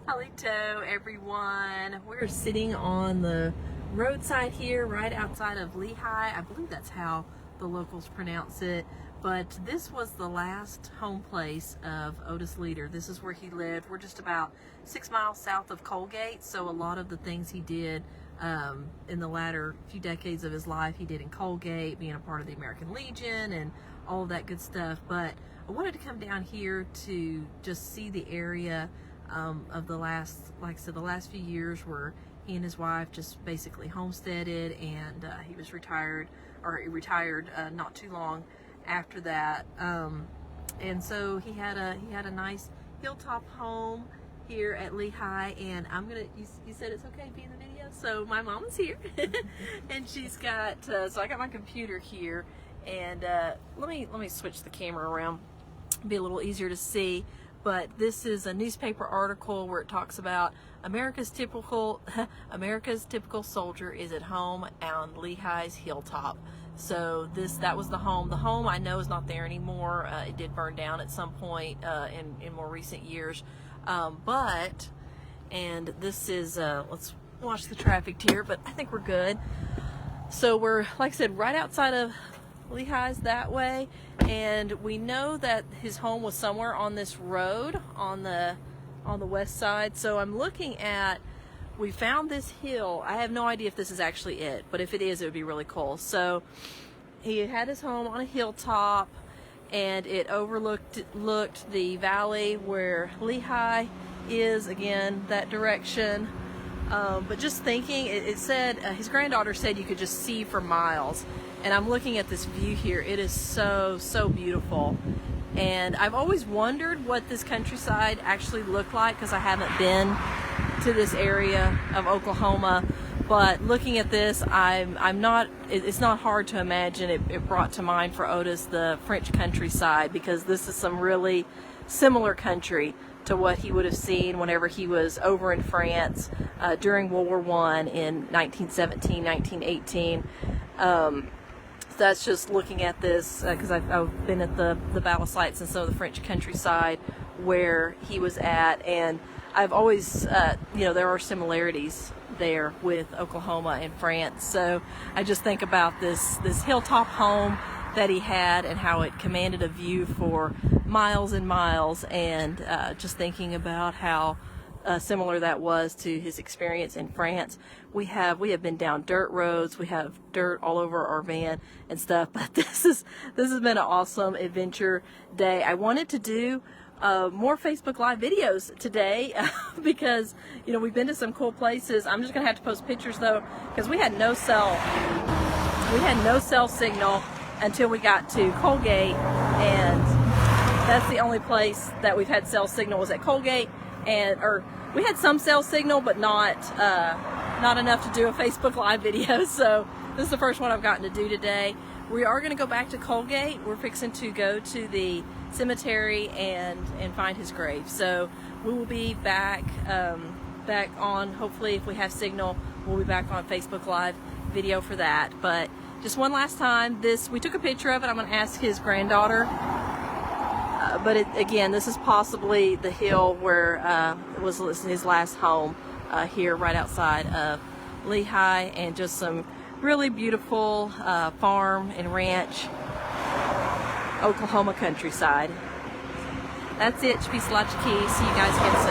Halito, everyone. We're sitting on the roadside here right outside of Lehigh. I believe that's how the locals pronounce it. But this was the last home place of Otis Leader. This is where he lived. We're just about 6 miles south of Colgate, so a lot of the things he did in the latter few decades of his life, he did in Colgate, being a part of the American Legion and all of that good stuff. But I wanted to come down here to just see the area of the last, like I said, the last few years where he and his wife just basically homesteaded, and he was retired, or he retired not too long after that. And so he had a nice hilltop home here at Lehigh, and you said it's okay to be in the video, so my mom is here and she's got so I got my computer here, and let me switch the camera around, be a little easier to see. But this is a newspaper article where it talks about America's typical soldier is at home on Lehigh's hilltop. So that was the home. The home I know is not there anymore. It did burn down at some point in more recent years. And this is let's watch the traffic here, but I think we're good. So we're, like I said, right outside of Lehigh's that way, and we know that his home was somewhere on this road on the west side. So I'm looking at, we found this hill. I have no idea if this is actually it, but if it is, it would be really cool. So he had his home on a hilltop, and it looked the valley where Lehigh is, again, that direction. But just thinking, it said, his granddaughter said you could just see for miles. And I'm looking at this view here. It is so beautiful. And I've always wondered what this countryside actually looked like, because I haven't been to this area of Oklahoma. But looking at this, it's not hard to imagine. It brought to mind for Otis the French countryside, because this is some really similar country to what he would have seen whenever he was over in France during World War I in 1917, 1918. That's just looking at this, because I've been at the battle sites and some of the French countryside where he was at, and I've always, there are similarities there with Oklahoma and France. So I just think about this hilltop home that he had and how it commanded a view for miles and miles, and just thinking about how similar that was to his experience in France. We have been down dirt roads, we have dirt all over our van and stuff, but this has been an awesome adventure day. I wanted to do more Facebook Live videos today because we've been to some cool places. I'm just gonna have to post pictures though, because we had no cell signal until we got to Colgate, and that's the only place that we've had cell signal, was at Colgate. Or we had some cell signal, but not enough to do a Facebook Live video. So this is the first one I've gotten to do today. We are going to go back to Colgate. We're fixing to go to the cemetery and find his grave. So we will be back on, hopefully if we have signal, we'll be back on Facebook Live video for that. But just one last time, we took a picture of it. I'm going to ask his granddaughter. But again, this is possibly the hill where it was his last home, here right outside of Lehigh, and just some really beautiful farm and ranch Oklahoma countryside. That's it. Chickasaw. See you guys again soon.